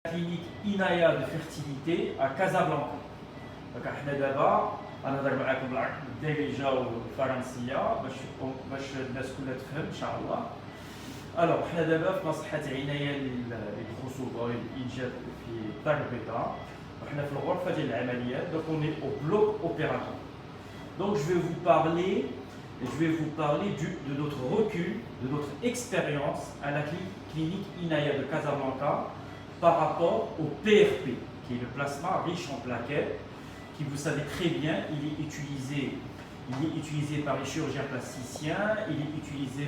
clinique Inaya de fertilité à Casablanca. Donc احنا دابا غنهضر معكم بالدارجه والفرنسيه باش الناس كلها تفهم ان شاء الله. الوغ حنا دابا في مصحة عناية للخصوبة والإنجاب في الدار البيضاء وحنا في الغرفة ديال العمليات دونك اوني او بلوك اوبيراتوار. Donc je vais vous parler de notre recul, de notre expérience à la clinique Inaya de Casablanca par rapport au PRP, qui est le plasma riche en plaquettes, qui, vous savez très bien, il est utilisé par les chirurgiens plasticiens, il est utilisé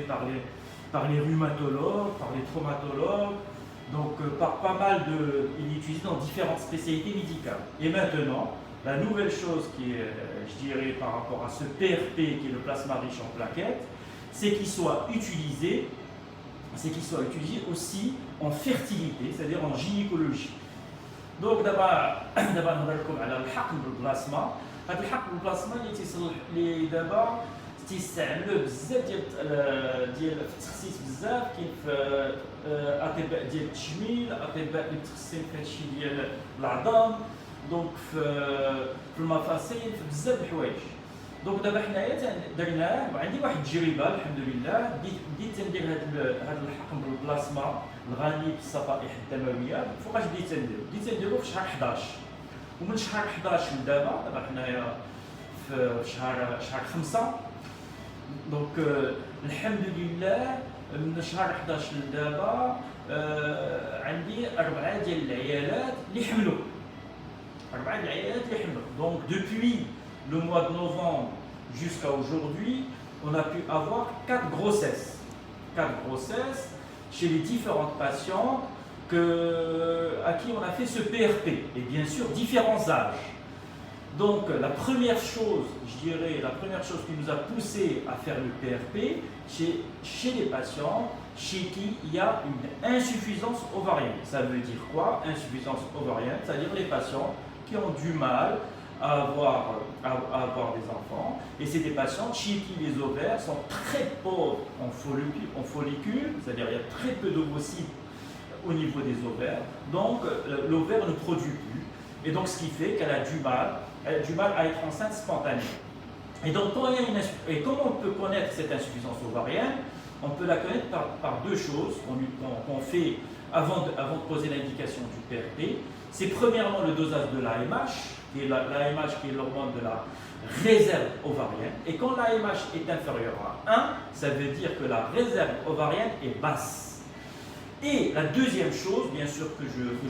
par les rhumatologues, par les traumatologues, donc par pas mal de... il est utilisé dans différentes spécialités médicales. Et maintenant, la nouvelle chose qui est, je dirais, par rapport à ce PRP, qui est le plasma riche en plaquettes, c'est qu'il soit utilisé aussi en fertilité, c'est-à-dire en gynécologie. Donc d'abord نهضر لكم على الحقن بالبلاسما. هذا الحقن بالبلاسما اللي دابا تيستعملوه بزاف ديال في التخصيص بزاف كاين في اطباء ديال التجميل، اطباء اللي متخصصين في هادشي ديال العظام، دونك في المفاصل، في بزاف د الحوايج. دونك دابا حنايا درناه وعندي واحد التجربه الحمد لله. بديت تندير هذا الحقن بالبلاسما الغني بالصفائح الدمويه. فوقاش بديت تنديرو في شهر 11، ومن شهر 11 لدابا حنايا في شهر 5. دونك الحمد لله من شهر 11 لدابا عندي 4 ديال العيالات اللي حملوا. Donc depuis le mois de novembre jusqu'à aujourd'hui, on a pu avoir 4 grossesses. 4 grossesses chez les différentes patientes à qui on a fait ce PRP, et bien sûr différents âges. Donc la première chose qui nous a poussé à faire le PRP, chez les patients chez qui il y a une insuffisance ovarienne. Ça veut dire quoi, insuffisance ovarienne? C'est-à-dire les patients qui ont du mal à avoir des enfants, et c'est des patients chez qui les ovaires sont très pauvres en follicules, c'est-à-dire il y a très peu d'ovocytes au niveau des ovaires, donc l'ovaire ne produit plus, et donc ce qui fait qu'elle a du mal à être enceinte spontanément. Et donc comment on peut connaître cette insuffisance ovarienne? On peut la connaître par 2 choses qu'on fait avant de poser l'indication du PRP. C'est premièrement le dosage de l'AMH, qui est l'AMH qui est l'hormone de la réserve ovarienne. Et quand l'AMH est inférieur à 1, ça veut dire que la réserve ovarienne est basse. Et la deuxième chose, bien sûr, que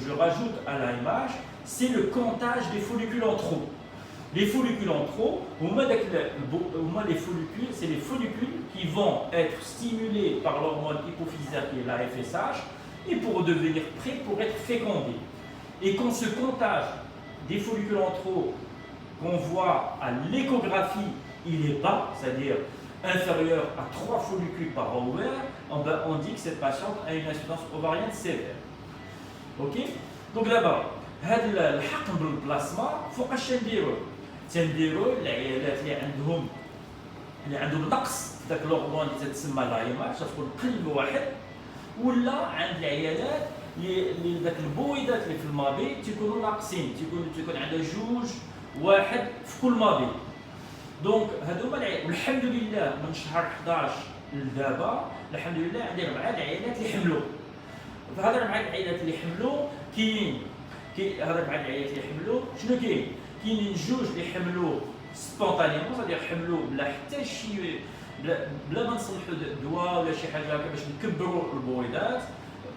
je rajoute à l'AMH, c'est le comptage des follicules en trop. Les follicules en trop, les follicules, c'est les follicules qui vont être stimulés par l'hormone hypophysaire qui est la FSH, et pour devenir prêts pour être fécondés. Et quand ce comptage des follicules en trop qu'on voit à l'échographie, il est bas, c'est-à-dire inférieur à 3 follicules par ovaire, on dit que cette patiente a une insuffisance ovarienne sévère. Ok? Donc d'abord, هذا الحقن بالبلاسما فوقاش تنديرو العيالات اللي عندهم نقص في ذاك الهرمون اللي تسمى لايماش، تكون قلب واحد، ولا عند العيالات اللي ذاك البويضات اللي في المبيض تيكونوا ناقصين، تيكون عندها 2 1 في كل مبيض. دونك هذوما والحمد لله من شهر 11 لدابا الحمد لله عندي 4 العيالات اللي حملوا. فهاد 4 العيالات اللي حملوا هاد 4 العيالات اللي حملوا شنو كاينين 2 اللي حملوا سبونتانيمون، صدير حملوا بلا حتى شي بلا ما نصلحوا دواء ولا شي حاجه هكا باش نكبروا البويضات،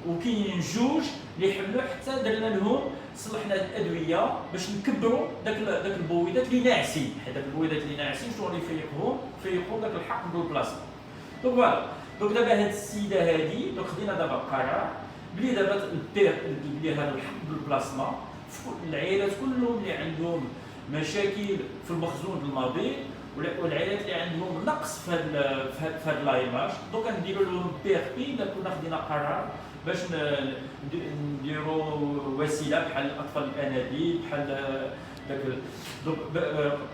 وكاينين 2 اللي حملوا حتى درنا لهم صلحنا الادويه باش نكبروا داك البويضات اللي ناعسين، حيت داك البويضات اللي ناعسين شنو اللي يفيقوا داك الحقن بالبلاسما. دونك فوالا، دونك دابا هاد السيده هادي دونك خدينا دابا قرار بلي دابا بلي هذا الحقن بالبلاسما العيالات كلهم اللي عندهم مشاكل في المخزون المبيض والعيالات اللي عندهم نقص في هاد لايماج، دونك نديروا لهم PRP. كنا خدينا قرار باش نديروا وسيله بحال الاطفال الانابيب بحال داك. دونك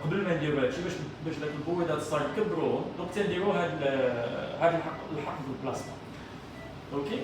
قبل ما نديروا هادشي باش داك البويضات الصغار نكبروهم، دونك تنديروا هاد الحقن بالبلاسما. اوكي.